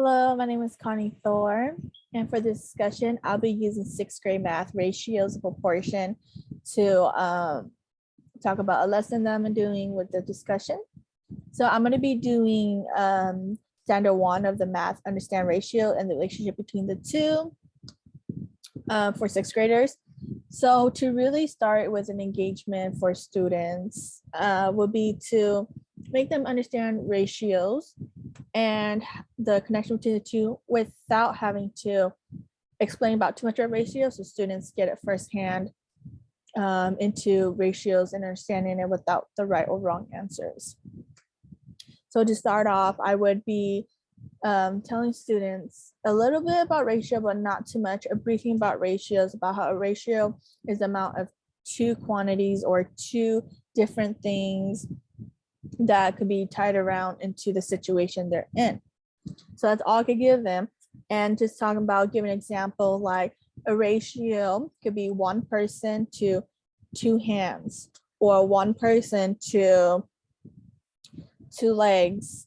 Hello, my name is Connie Thor, and for this discussion, I'll be using sixth grade math ratios of proportion to talk about a lesson that I'm doing with the discussion. So I'm going to be doing standard one of the math understand ratio and the relationship between the two for sixth graders. So to really start with an engagement for students would be to make them understand ratios and the connection between the two without having to explain about too much of ratios, so students get it firsthand into ratios and understanding it without the right or wrong answers. So to start off, I would be telling students a little bit about ratio, but not too much, a briefing about ratios, about how a ratio is the amount of two quantities or two different things that could be tied around into the situation they're in. So that's all I could give them. And just talking about, give an example, like a ratio could be one person to two hands, or one person to two legs.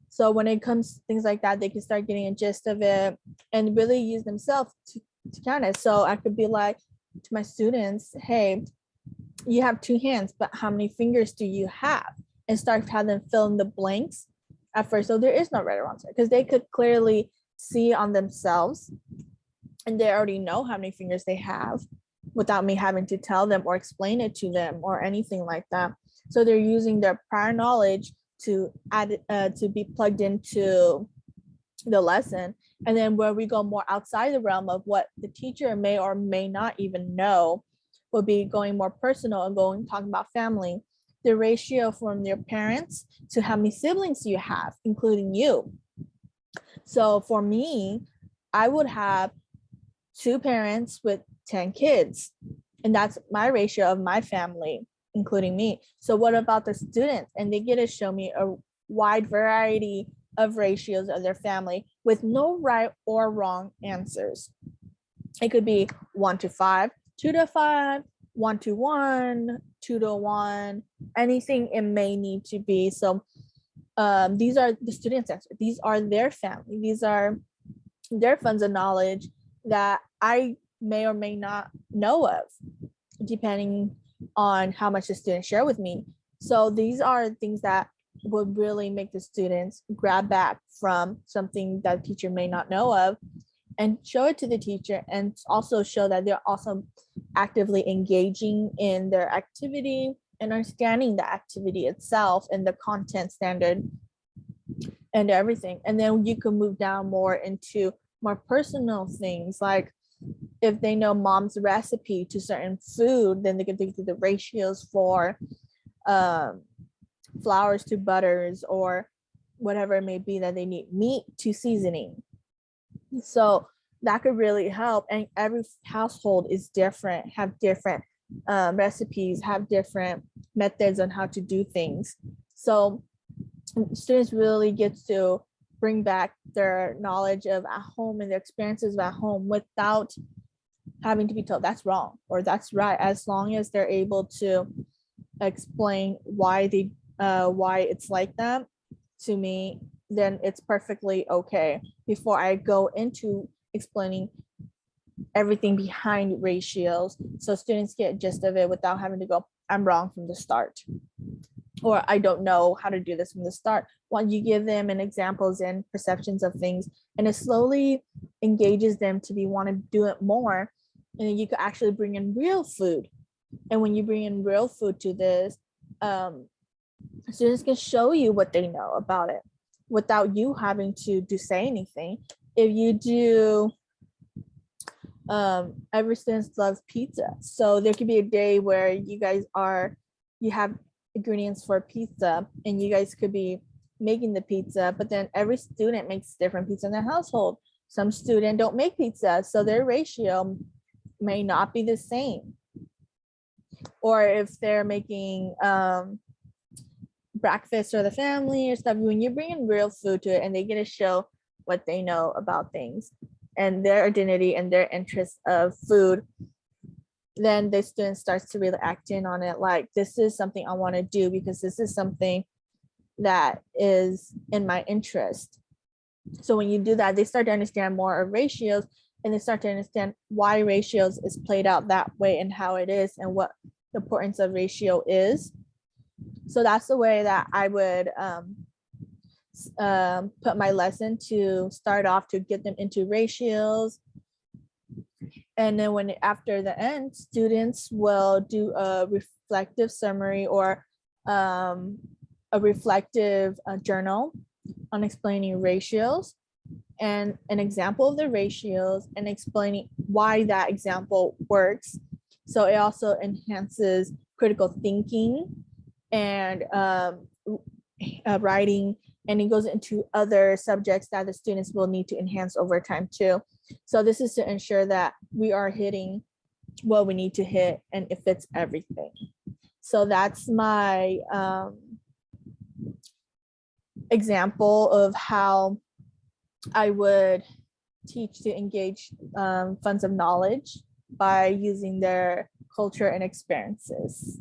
So when it comes to things like that, they can start getting a gist of it and really use themselves to count it. So I could be like to my students, hey, you have two hands, but how many fingers do you have? And start having them fill in the blanks at first. So there is no right or wrong answer because they could clearly see on themselves and they already know how many fingers they have without me having to tell them or explain it to them or anything like that. So they're using their prior knowledge to add to be plugged into the lesson. And then where we go more outside the realm of what the teacher may or may not even know, will be going more personal and talking about family, the ratio from your parents to how many siblings you have, including you. So for me, I would have two parents with 10 kids, and that's my ratio of my family, including me. So what about the students? And they get to show me a wide variety of ratios of their family with no right or wrong answers. It could be 1 to 5, 2 to 5, 1 to 1, 2 to 1, anything it may need to be. So these are the students' answers. These are their family. These are their funds of knowledge that I may or may not know of, depending on how much the students share with me. So these are things that would really make the students grab back from something that the teacher may not know of and show it to the teacher, and also show that they're also actively engaging in their activity and understanding the activity itself and the content standard and everything. And then you can move down more into more personal things, like if they know mom's recipe to certain food, then they can think through the ratios for flours to butters or whatever it may be that they need, meat to seasoning. So that could really help. And every household is different, have different recipes, have different methods on how to do things. So students really get to bring back their knowledge of at home and their experiences of at home without having to be told that's wrong or that's right, as long as they're able to explain why it's like that to me, then it's perfectly okay before I go into explaining everything behind ratios, so students get gist of it without having to go, I'm wrong from the start, or I don't know how to do this from the start. When you give them an examples and perceptions of things, and it slowly engages them to want to do it more, and then you could actually bring in real food. And when you bring in real food to this, students can show you what they know about it without you having to say anything. If you do, every student loves pizza, so there could be a day where you have ingredients for pizza and you guys could be making the pizza, but then every student makes different pizza in their household. Some student don't make pizza, so their ratio may not be the same. Or if they're making breakfast for the family or stuff, when you bring in real food to it and they get to show what they know about things and their identity and their interest of food, then the student starts to really act in on it, like, this is something I want to do because this is something that is in my interest. So when you do that, they start to understand more of ratios, and they start to understand why ratios is played out that way and how it is and what the importance of ratio is. So that's the way that I would put my lesson, to start off to get them into ratios. And then when after the end, students will do a reflective summary or a reflective journal on explaining ratios and an example of the ratios and explaining why that example works. So it also enhances critical thinking and writing, and it goes into other subjects that the students will need to enhance over time too. So this is to ensure that we are hitting what we need to hit and it fits everything. So that's my example of how I would teach to engage funds of knowledge by using their culture and experiences.